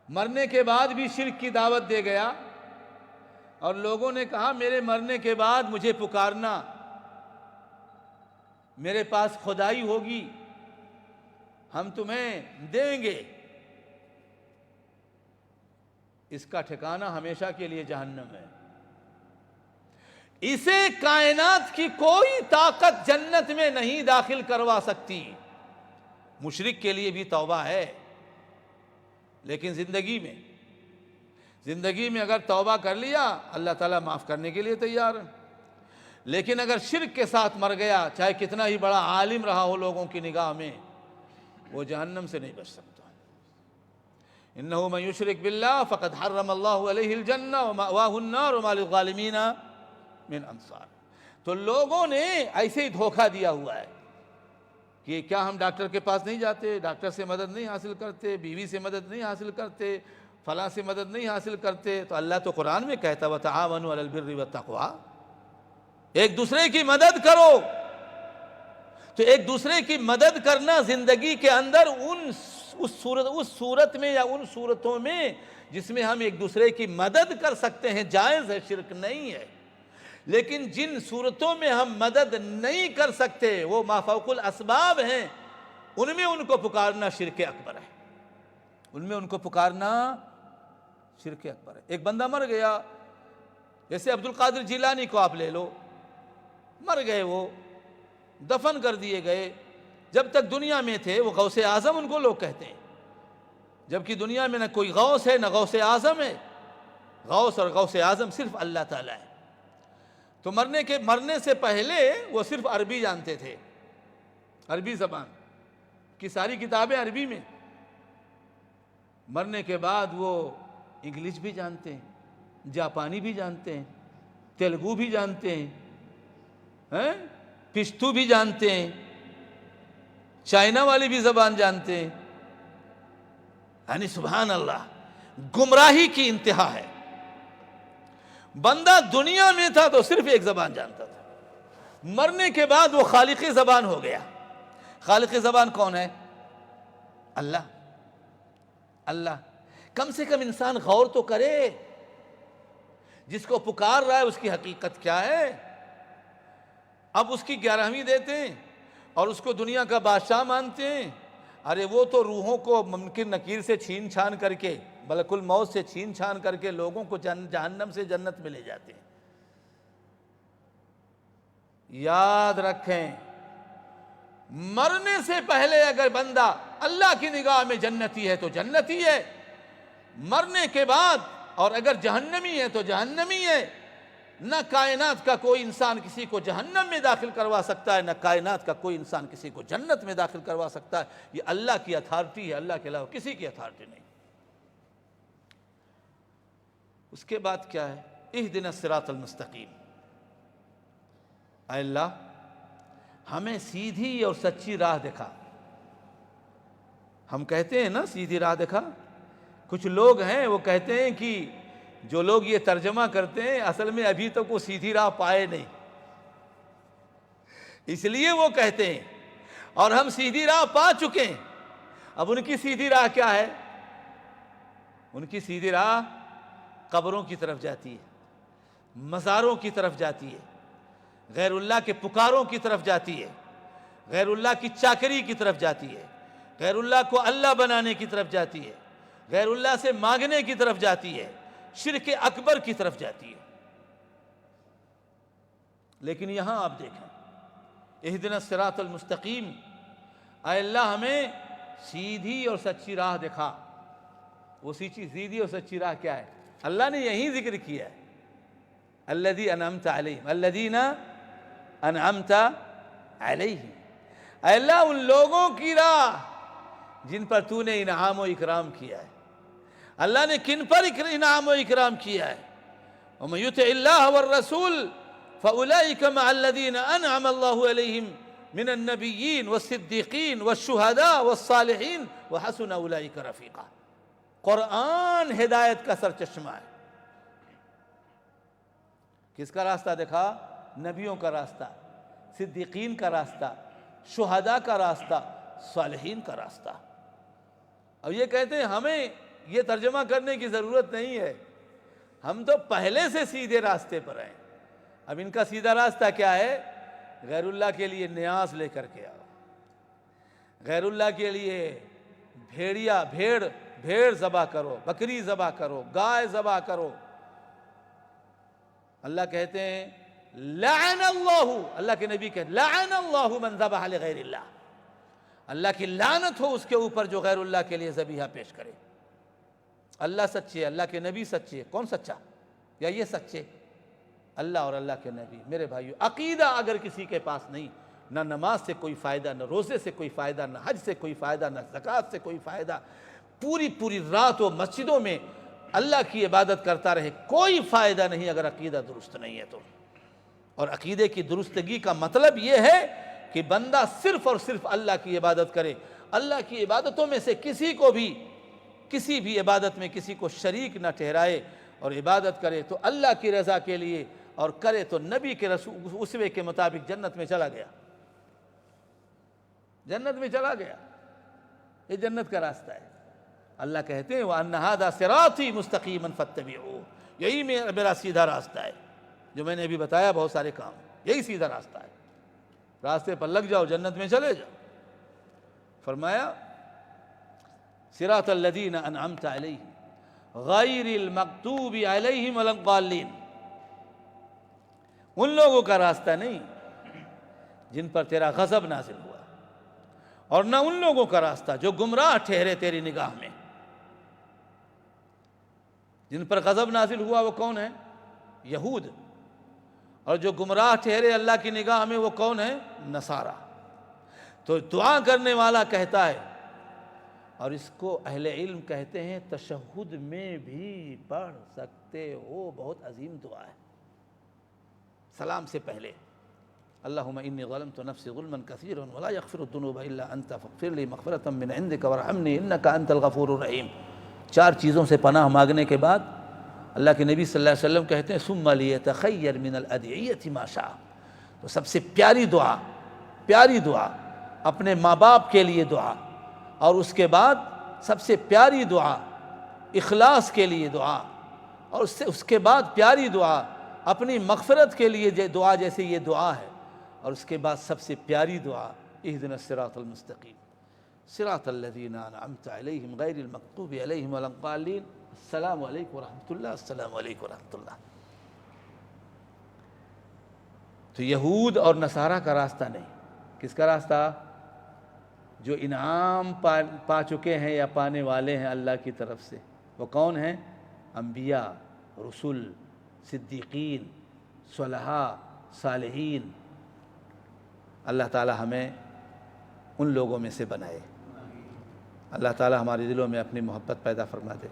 مرنے کے بعد بھی شرک کی دعوت دے گیا، اور لوگوں نے کہا میرے مرنے کے بعد مجھے پکارنا، میرے پاس خدائی ہوگی، ہم تمہیں دیں گے۔ اس کا ٹھکانہ ہمیشہ کے لیے جہنم ہے۔ اسے کائنات کی کوئی طاقت جنت میں نہیں داخل کروا سکتی۔ مشرک کے لیے بھی توبہ ہے، لیکن زندگی میں اگر توبہ کر لیا اللہ تعالیٰ معاف کرنے کے لیے تیار ہے، لیکن اگر شرک کے ساتھ مر گیا چاہے کتنا ہی بڑا عالم رہا ہو لوگوں کی نگاہ میں، وہ جہنم سے نہیں بچ سکتا۔ انہو من یشرک باللہ فقد حرم اللہ علیہ الجنہ ومأواہ النار وما للظالمین من انصار۔ تو لوگوں نے ایسے ہی دھوکہ دیا ہوا ہے کہ کیا ہم ڈاکٹر کے پاس نہیں جاتے، ڈاکٹر سے مدد نہیں حاصل کرتے، بیوی سے مدد نہیں حاصل کرتے، فلاں سے مدد نہیں حاصل کرتے؟ تو اللہ تو قرآن میں کہتا وَتَعَاوَنُوا عَلَى الْبِرِّ وَالتَّقْوَىٰ، ایک دوسرے کی مدد کرو۔ تو ایک دوسرے کی مدد کرنا زندگی کے اندر اس صورت میں یا ان صورتوں میں جس میں ہم ایک دوسرے کی مدد کر سکتے ہیں جائز ہے، شرک نہیں ہے۔ لیکن جن صورتوں میں ہم مدد نہیں کر سکتے وہ ما فوق الاسباب ہیں، ان میں ان کو پکارنا شرک اکبر ہے، ان میں ان کو پکارنا شرک اکبر ہے۔ ایک بندہ مر گیا، جیسے عبد القادر جیلانی کو آپ لے لو، مر گئے، وہ دفن کر دیے گئے۔ جب تک دنیا میں تھے وہ غوث اعظم ان کو لوگ کہتے ہیں، جبکہ دنیا میں نہ کوئی غوث ہے نہ غوث اعظم ہے، غوث اور غوث اعظم صرف اللہ تعالیٰ ہے۔ تو مرنے سے پہلے وہ صرف عربی جانتے تھے، عربی زبان کی ساری کتابیں عربی میں۔ مرنے کے بعد وہ انگلش بھی جانتے ہیں، جاپانی بھی جانتے ہیں، تیلگو بھی جانتے ہیں، پشتو بھی جانتے ہیں، چائنا والی بھی زبان جانتے ہیں۔ یعنی سبحان اللہ، گمراہی کی انتہا ہے۔ بندہ دنیا میں تھا تو صرف ایک زبان جانتا تھا، مرنے کے بعد وہ خالق زبان ہو گیا۔ خالق زبان کون ہے؟ اللہ۔ اللہ کم سے کم انسان غور تو کرے، جس کو پکار رہا ہے اس کی حقیقت کیا ہے؟ اب اس کی 11ویں دیتے ہیں اور اس کو دنیا کا بادشاہ مانتے ہیں۔ ارے وہ تو روحوں کو ممکن نکیر سے چھین چھان کر کے، ملک الموت سے چھین چھان کر کے لوگوں کو جہنم سے جنت میں لے جاتے ہیں۔ یاد رکھیں، مرنے سے پہلے اگر بندہ اللہ کی نگاہ میں جنتی ہے تو جنتی ہے، مرنے کے بعد اور اگر جہنمی ہے تو جہنمی ہے۔ نہ کائنات کا کوئی انسان کسی کو جہنم میں داخل کروا سکتا ہے، نہ کائنات کا کوئی انسان کسی کو جنت میں داخل کروا سکتا ہے۔ یہ اللہ کی اتھارٹی ہے، اللہ کے علاوہ کسی کی اتھارٹی نہیں۔ اس کے بعد کیا ہے؟ اہدنا الصراط المستقیم، اے اللہ ہمیں سیدھی اور سچی راہ دکھا۔ ہم کہتے ہیں نا سیدھی راہ دکھا، کچھ لوگ ہیں وہ کہتے ہیں کہ جو لوگ یہ ترجمہ کرتے ہیں اصل میں ابھی تک وہ سیدھی راہ پائے نہیں، اس لیے وہ کہتے ہیں، اور ہم سیدھی راہ پا چکے ہیں۔ اب ان کی سیدھی راہ کیا ہے؟ ان کی سیدھی راہ قبروں کی طرف جاتی ہے، مزاروں کی طرف جاتی ہے، غیر اللہ کے پکاروں کی طرف جاتی ہے، غیر اللہ کی چاکری کی طرف جاتی ہے، غیر اللہ کو اللہ بنانے کی طرف جاتی ہے، غیر اللہ سے مانگنے کی طرف جاتی ہے، شرک اکبر کی طرف جاتی ہے۔ لیکن یہاں آپ دیکھیں، اہدنا الصراط المستقیم، اے اللہ ہمیں سیدھی اور سچی راہ دکھا۔ وہ سیدھی اور سچی راہ کیا ہے؟ اللہ نے یہی ذکر کیا ہے، الذی انعمت علیہم، الذین انعمت علیہم، اے اللہ ان لوگوں کی راہ جن پر تو نے انعام و اکرام کیا ہے۔ اللہ نے کن پر انعام و اکرام کیا ہے؟ وَمَن يُطِعِ اللَّهَ وَالرَّسُولَ فَأُولَئِكَ مَعَ الَّذِينَ أَنْعَمَ اللَّهُ عَلَيْهِمْ مِنَ النَّبِيِّينَ وَالصِّدِّيقِينَ وَالشُّهَدَاءِ وَالصَّالِحِينَ وَحَسُنَ أُولَئِكَ رَفِيقًا۔ قرآن ہدایت کا سرچشمہ ہے۔ کس کا راستہ دکھا؟ نبیوں کا راستہ، صدیقین کا راستہ، شہداء کا راستہ، صالحین کا راستہ۔ اب یہ کہتے ہیں ہمیں یہ ترجمہ کرنے کی ضرورت نہیں ہے، ہم تو پہلے سے سیدھے راستے پر ہیں۔ اب ان کا سیدھا راستہ کیا ہے؟ غیر اللہ کے لیے نیاز لے کر کے آؤ، غیر اللہ کے لیے بھیڑ ذبح کرو، بکری ذبح کرو، گائے ذبح کرو۔ اللہ کہتے ہیں لعن اللہ، اللہ کے نبی کہتے ہیں لعن اللہ من ذبح لغیر اللہ، اللہ کی لعنت ہو اس کے اوپر جو غیر اللہ کے لیے ذبیحہ پیش کرے۔ اللہ سچے، اللہ کے نبی سچے، کون سچا؟ یا یہ سچے؟ اللہ اور اللہ کے نبی۔ میرے بھائیو، عقیدہ اگر کسی کے پاس نہیں، نہ نماز سے کوئی فائدہ، نہ روزے سے کوئی فائدہ، نہ حج سے کوئی فائدہ، نہ زکوٰۃ سے کوئی فائدہ، پوری رات و مسجدوں میں اللہ کی عبادت کرتا رہے، کوئی فائدہ نہیں اگر عقیدہ درست نہیں ہے تو۔ اور عقیدے کی درستگی کا مطلب یہ ہے کہ بندہ صرف اور صرف اللہ کی عبادت کرے، اللہ کی عبادتوں میں سے کسی بھی عبادت میں کسی کو شریک نہ ٹھہرائے، اور عبادت کرے تو اللہ کی رضا کے لیے، اور کرے تو نبی کے اسوے کے مطابق جنت میں چلا گیا، جنت میں چلا گیا۔ یہ جنت کا راستہ ہے۔ اللہ کہتے ہیں وَأَنَّ هَذَا صِرَاطِي مُسْتَقِيمًا فَاتَّبِعُوهُ، یہی میرا سیدھا راستہ ہے، جو میں نے ابھی بتایا بہت سارے کام، یہی سیدھا راستہ ہے، راستے پر لگ جاؤ، جنت میں چلے جاؤ۔ فرمایا صراط الذین انعمت علیہم غیر المغضوب علیہم ولا الضالین، ان لوگوں کا راستہ نہیں جن پر تیرا غضب نازل ہوا، اور نہ ان لوگوں کا راستہ جو گمراہ ٹھہرے تیری نگاہ میں۔ جن پر غضب نازل ہوا وہ کون ہے؟ یہود، اور جو گمراہ ٹھہرے اللہ کی نگاہ میں وہ کون ہے؟ نصارہ۔ تو دعا کرنے والا کہتا ہے، اور اس کو اہل علم کہتے ہیں تشہد میں بھی پڑھ سکتے ہو، بہت عظیم دعا ہے سلام سے پہلے۔ اللہم انی ظلمت نفسی ظلما کثیرا ولا یغفر الذنوب الا انت فاغفر لی مغفرۃ من عندک وارحمنی انک انت الغفور الرحیم۔ 4 چیزوں سے پناہ مانگنے کے بعد اللہ کے نبی صلی اللہ علیہ وسلم کہتے ہیں ثم لیتخیر من الادعیۃ ما شاء، تو سب سے پیاری دعا اپنے ماں باپ کے لیے دعا، اور اس کے بعد سب سے پیاری دعا اخلاص کے لیے دعا، اور اس کے بعد پیاری دعا اپنی مغفرت کے لیے دعا، جیسے یہ دعا ہے، اور اس کے بعد سب سے پیاری دعا اہدنا الصراط المستقیم صراط الذین انعمت علیہم غیر المغضوب علیہم ولا الضالین۔ السلام علیکم ورحمۃ اللہ، السلام علیکم ورحمۃ اللہ۔ تو یہود اور نصارہ کا راستہ نہیں، کس کا راستہ؟ جو انعام پا چکے ہیں یا پانے والے ہیں اللہ کی طرف سے، وہ کون ہیں؟ انبیاء، رسول، صدیقین، صلحاء، صالحین۔ اللہ تعالی ہمیں ان لوگوں میں سے بنائے۔ اللہ تعالی ہمارے دلوں میں اپنی محبت پیدا فرما دے،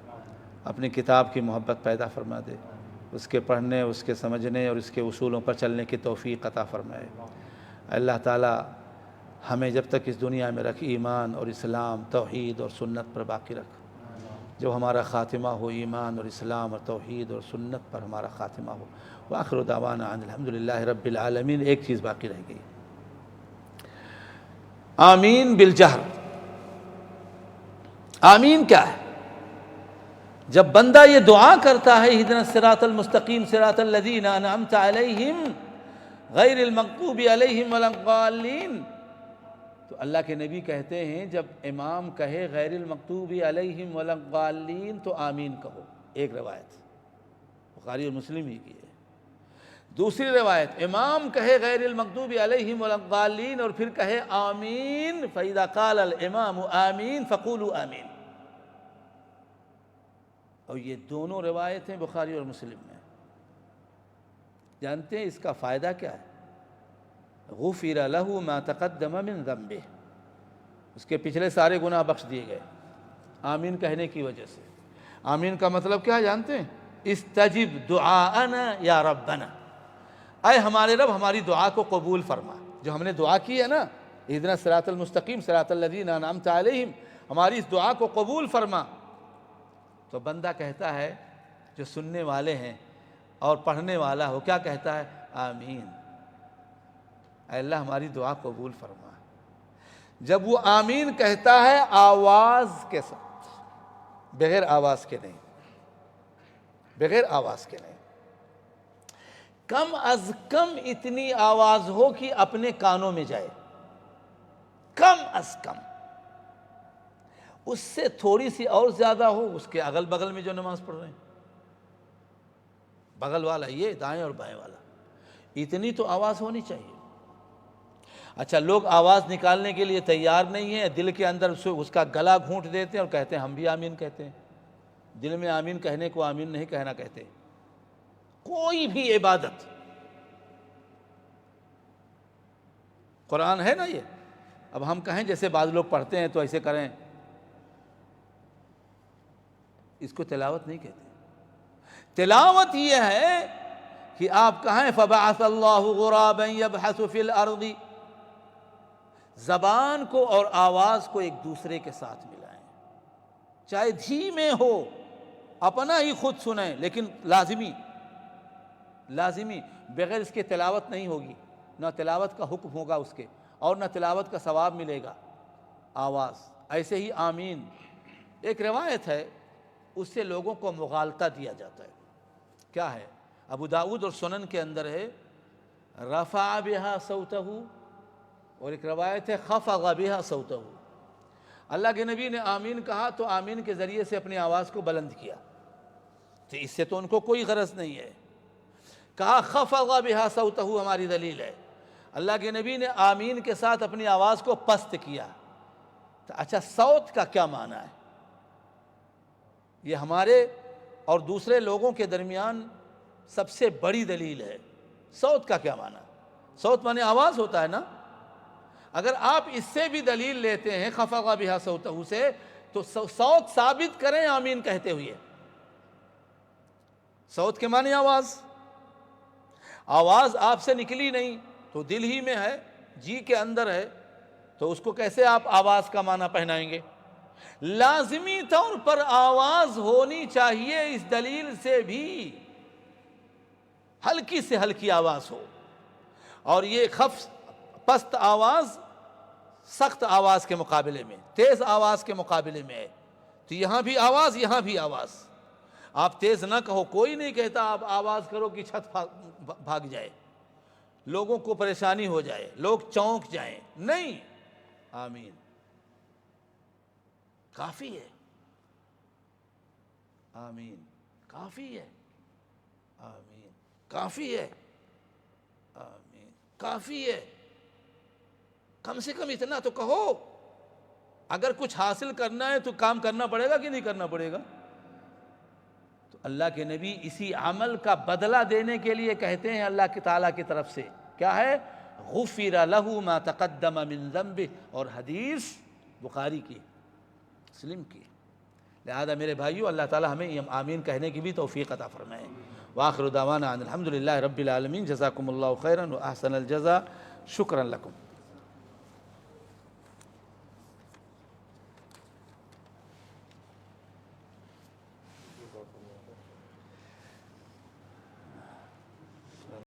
اپنی کتاب کی محبت پیدا فرما دے، اس کے پڑھنے، اس کے سمجھنے اور اس کے اصولوں پر چلنے کی توفیق عطا فرمائے۔ اللہ تعالی ہمیں جب تک اس دنیا میں رکھ ایمان اور اسلام، توحید اور سنت پر باقی رکھ۔ جب ہمارا خاتمہ ہو ایمان اور اسلام اور توحید اور سنت پر ہمارا خاتمہ ہو۔ وآخر دعوانا ان الحمدللہ رب العالمین۔ ایک چیز باقی رہ گئی، آمین بالجہر۔ آمین کیا ہے؟ جب بندہ یہ دعا کرتا ہے اہدنا الصراط المستقیم صراط الذین انعمت علیہم غیر المغضوب علیہم ولا الضالین، تو اللہ کے نبی کہتے ہیں جب امام کہے غیر المغضوب علیہم ولا الضالین تو آمین کہو۔ ایک روایت بخاری اور مسلم ہی کی ہے۔ دوسری روایت امام کہے غیر المغضوب علیہم ولا الضالین اور پھر کہے آمین، فَإِذَا قَالَ الْإِمَامُ آمین فَقُولُوا آمین۔ اور یہ دونوں روایتیں بخاری اور مسلم میں۔ جانتے ہیں اس کا فائدہ کیا ہے؟ غفر لہ ما تقدم من ذنبہ، اس کے پچھلے سارے گناہ بخش دیے گئے آمین کہنے کی وجہ سے۔ آمین کا مطلب کیا ہے جانتے ہیں؟ استجب دعاءنا یا ربنا، اے ہمارے رب ہماری دعا کو قبول فرما۔ جو ہم نے دعا کی ہے نا اہدنا الصراط المستقیم صراط الذین انعمت علیہم، ہماری اس دعا کو قبول فرما۔ تو بندہ کہتا ہے جو سننے والے ہیں اور پڑھنے والا ہو، کیا کہتا ہے؟ آمین، اے اللہ ہماری دعا قبول فرما۔ جب وہ آمین کہتا ہے آواز کے ساتھ، بغیر آواز کے نہیں، بغیر آواز کے نہیں، کم از کم اتنی آواز ہو کہ اپنے کانوں میں جائے، کم از کم۔ اس سے تھوڑی سی اور زیادہ ہو اس کے اگل بغل میں جو نماز پڑھ رہے ہیں، بغل والا یہ، دائیں اور بائیں والا، اتنی تو آواز ہونی چاہیے۔ اچھا، لوگ آواز نکالنے کے لیے تیار نہیں ہیں، دل کے اندر اس کا گلا گھونٹ دیتے ہیں اور کہتے ہیں ہم بھی آمین کہتے ہیں۔ دل میں آمین کہنے کو آمین نہیں کہنا کہتے۔ کوئی بھی عبادت، قرآن ہے نا یہ، اب ہم کہیں جیسے بعض لوگ پڑھتے ہیں تو ایسے کریں، اس کو تلاوت نہیں کہتے۔ تلاوت یہ ہے کہ آپ کہیں فَبَعَثَ اللَّهُ غُرَابًا يَبْحَثُ فِي الْأَرْضِ، زبان کو اور آواز کو ایک دوسرے کے ساتھ ملائیں، چاہے دھیمے ہو، اپنا ہی خود سنیں، لیکن لازمی بغیر اس کے تلاوت نہیں ہوگی، نہ تلاوت کا حکم ہوگا اس کے، اور نہ تلاوت کا ثواب ملے گا۔ آواز ایسے ہی آمین، ایک روایت ہے اس سے لوگوں کو مغالطہ دیا جاتا ہے، کیا ہے؟ ابو داؤد اور سنن کے اندر ہے رفع بها صوتہ، اور ایک روایت ہے خفض بها صوتہ۔ اللہ کے نبی نے آمین کہا تو آمین کے ذریعے سے اپنی آواز کو بلند کیا، تو اس سے تو ان کو کوئی غرض نہیں ہے۔ کہا خفض بها صوتہ، ہماری دلیل ہے، اللہ کے نبی نے آمین کے ساتھ اپنی آواز کو پست کیا۔ تو اچھا صوت کا کیا معنی ہے؟ یہ ہمارے اور دوسرے لوگوں کے درمیان سب سے بڑی دلیل ہے۔ صوت کا کیا معنی؟ صوت معنی آواز ہوتا ہے نا؟ اگر آپ اس سے بھی دلیل لیتے ہیں خفض بها صوتہ سے، تو صوت ثابت کریں آمین کہتے ہوئے۔ صوت کے معنی آواز، آواز آپ سے نکلی نہیں تو دل ہی میں ہے، جی کے اندر ہے، تو اس کو کیسے آپ آواز کا معنی پہنائیں گے؟ لازمی طور پر آواز ہونی چاہیے، اس دلیل سے بھی ہلکی سے ہلکی آواز ہو، اور یہ پست آواز سخت آواز کے مقابلے میں، تیز آواز کے مقابلے میں ہے، تو یہاں بھی آواز، یہاں بھی آواز۔ آپ تیز نہ کہو، کوئی نہیں کہتا آپ آواز کرو کہ چھت بھاگ جائے، لوگوں کو پریشانی ہو جائے، لوگ چونک جائیں، نہیں، آمین کافی ہے، آمین کافی ہے، آمین کافی ہے، آمین کافی ہے۔ کم سے کم اتنا تو کہو، اگر کچھ حاصل کرنا ہے تو کام کرنا پڑے گا کہ نہیں کرنا پڑے گا؟ تو اللہ کے نبی اسی عمل کا بدلہ دینے کے لیے کہتے ہیں اللہ کی تعالیٰ کی طرف سے، کیا ہے؟ غفر لہ ما تقدم من ذنبہ، اور حدیث بخاری کی، مسلم کی۔ لہذا میرے بھائیو، اللہ تعالیٰ ہمیں آمین کہنے کی بھی توفیق عطا فرمائے۔ وآخر دعوانا ان الحمدللہ رب العالمین، جزاکم اللہ خیرا و احسن الجزا، شکرا لکم۔